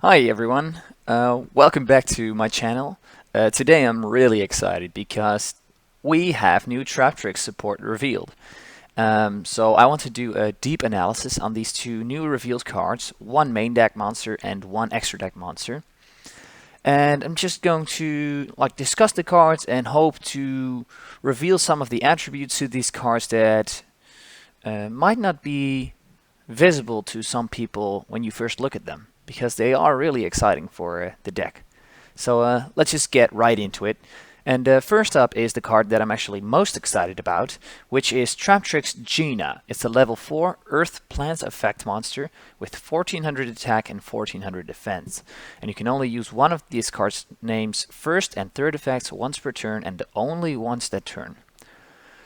Hi everyone, welcome back to my channel. Today I'm really excited because we have new Traptrix support revealed. So I want to do a deep analysis on these two new revealed cards, one main deck monster and one extra deck monster. And I'm just going to discuss the cards and hope to reveal some of the attributes to these cards that might not be visible to some people when you first look at them, because they are really exciting for the deck. So let's just get right into it. And first up is the card that I'm actually most excited about, which is Traptrix Gina. It's a level 4 Earth Plants effect monster with 1400 attack and 1400 defense. And you can only use one of these cards' names first and third effects once per turn, and only once that turn.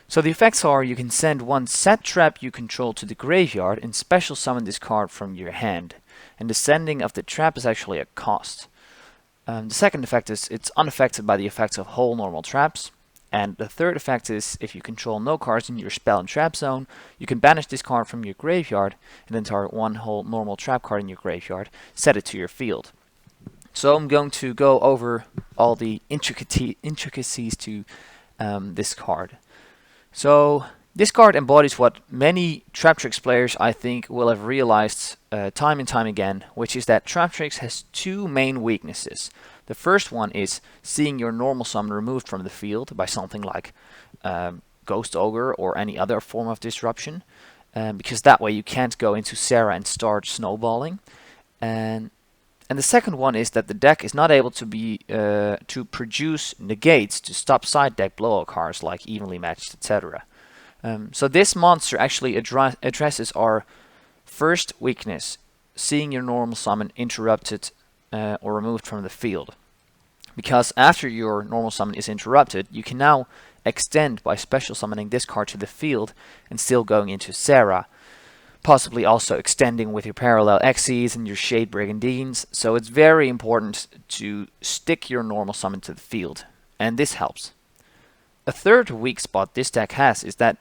So the effects are: you can send one set trap you control to the graveyard and special summon this card from your hand. And the sending of the trap is actually a cost. The second effect is it's unaffected by the effects of whole normal traps. And the third effect is if you control no cards in your spell and trap zone, you can banish this card from your graveyard and then target one whole normal trap card in your graveyard, set it to your field. So I'm going to go over all the intricacies to this card. So this card embodies what many Traptrix players, I think, will have realized time and time again, which is that Traptrix has two main weaknesses. The first one is seeing your normal summon removed from the field by something like Ghost Ogre or any other form of disruption, because that way you can't go into Sarah and start snowballing. And the second one is that the deck is not able to produce negates to stop side deck blowout cards like evenly matched, etc. So this monster actually addresses our first weakness, seeing your normal summon interrupted or removed from the field. Because after your normal summon is interrupted, you can now extend by special summoning this card to the field and still going into Sarah, possibly also extending with your Parallel Xyz and your Shade Brigandines. So it's very important to stick your normal summon to the field, and this helps. A third weak spot this deck has is that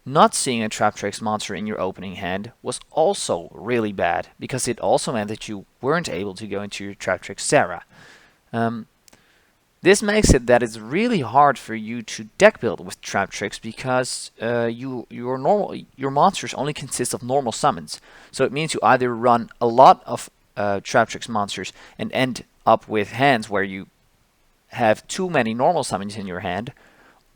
not seeing a Traptrix monster in your opening hand was also really bad, because it also meant that you weren't able to go into your Traptrix Sarah. This makes it that it's really hard for you to deck build with Traptrix, because your monsters only consist of normal summons. So it means you either run a lot of Traptrix monsters and end up with hands where you have too many normal summons in your hand,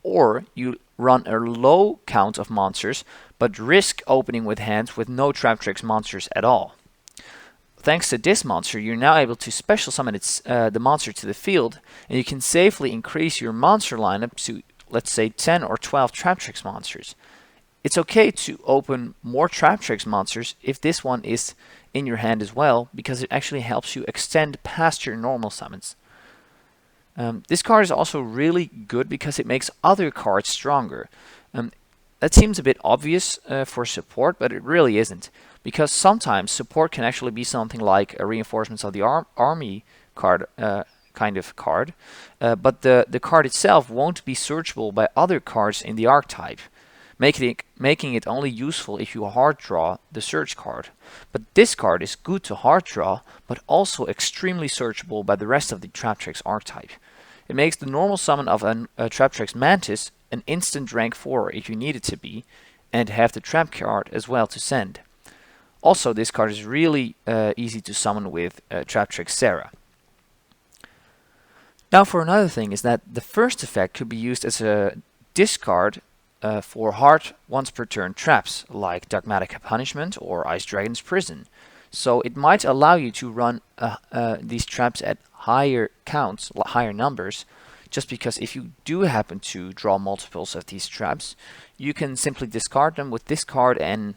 or you run a low count of monsters but risk opening with hands with no Traptrix monsters at all. Thanks to this monster, you're now able to special summon the monster to the field, and you can safely increase your monster lineup to, let's say, 10 or 12 Traptrix monsters. It's okay to open more Traptrix monsters if this one is in your hand as well, because it actually helps you extend past your normal summons. This card is also really good because it makes other cards stronger. That seems a bit obvious for support, but it really isn't, because sometimes support can actually be something like a Reinforcements of the Army card, kind of card, but the card itself won't be searchable by other cards in the archetype, making it only useful if you hard draw the search card. But this card is good to hard draw, but also extremely searchable by the rest of the Traptrix archetype. It makes the normal summon of a Traptrix Mantis an instant rank 4 if you need it to be, and have the trap card as well to send. Also, this card is really easy to summon with Traptrix Sarah. Now for another thing is that the first effect could be used as a discard for hard once per turn traps like Dogmatic Punishment or Ice Dragon's Prison. So it might allow you to run these traps at higher counts, higher numbers, just because if you do happen to draw multiples of these traps, you can simply discard them with this card and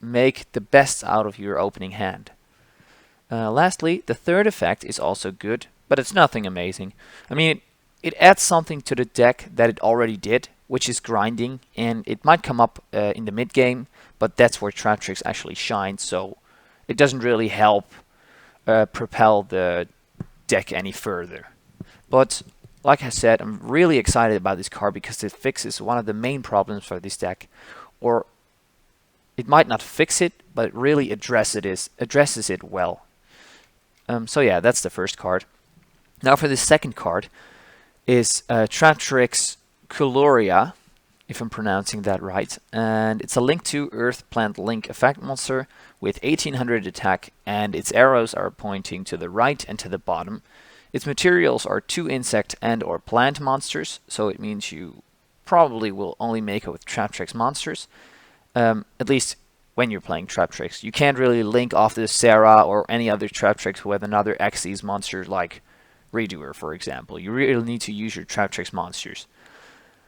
make the best out of your opening hand. Lastly, the third effect is also good, but it's nothing amazing. I mean, it adds something to the deck that it already did, which is grinding, and it might come up in the mid game, but that's where Traptrix actually shines, so it doesn't really help propel the deck any further. But like I said, I'm really excited about this card because it fixes one of the main problems for this deck, or it might not fix it, but it really addresses it well. So yeah, that's the first card. Now for the second card is Traptrix Coloria, if I'm pronouncing that right, and it's a link to Earth Plant Link effect monster with 1800 attack, and its arrows are pointing to the right and to the bottom. Its materials are 2 insect and or plant monsters, so it means you probably will only make it with Traptrix monsters, at least when you're playing Traptrix. You can't really link off the Sarah or any other Traptrix with another Xyz monster like Redoer, for example. You really need to use your Traptrix monsters.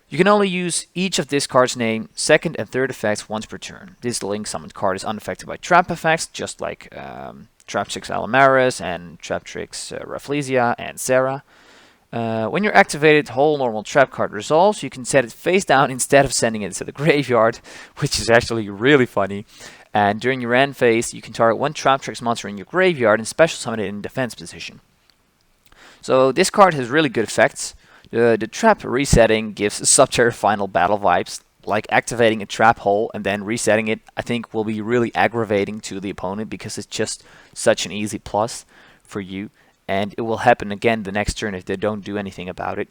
You can only use each of this card's name, second and third effects once per turn. This link summoned card is unaffected by trap effects, just like Traptrix Alamaris and Traptrix Rafflesia and Sarah. When you're activated, whole normal trap card resolves. You can set it face down instead of sending it to the graveyard, which is actually really funny. And during your end phase, you can target one Traptrix monster in your graveyard and special summon it in defense position. So this card has really good effects. The trap resetting gives Subterra Final Battle vibes, like activating a trap hole and then resetting it. I think will be really aggravating to the opponent because it's just such an easy plus for you, and it will happen again the next turn if they don't do anything about it.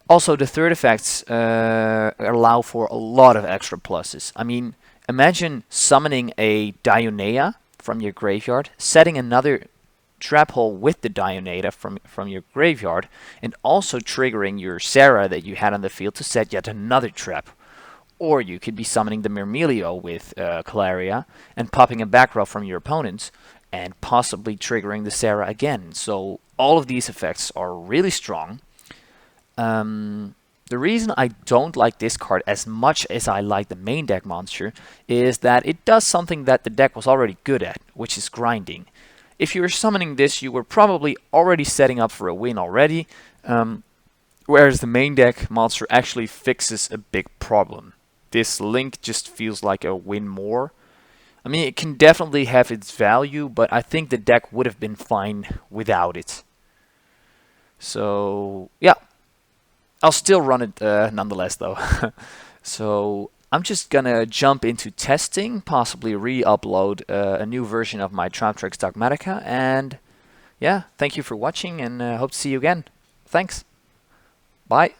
Also, the third effects allow for a lot of extra pluses. I mean, imagine summoning a Dionea from your graveyard, setting another trap hole with the Dioneta from your graveyard, and also triggering your Sarah that you had on the field to set yet another trap. Or you could be summoning the Myrmelio with Coloria and popping a back row from your opponents and possibly triggering the Sarah again. So all of these effects are really strong. The reason I don't like this card as much as I like the main deck monster is that it does something that the deck was already good at, which is grinding. If you were summoning this, you were probably already setting up for a win already, whereas the main deck monster actually fixes a big problem. This link just feels like a win more. I mean, it can definitely have its value, but I think the deck would have been fine without it. So, yeah. I'll still run it nonetheless, though. So, I'm just gonna jump into testing, possibly re-upload a new version of my Traptrix Dogmatica, and yeah, thank you for watching, and hope to see you again. Thanks. Bye.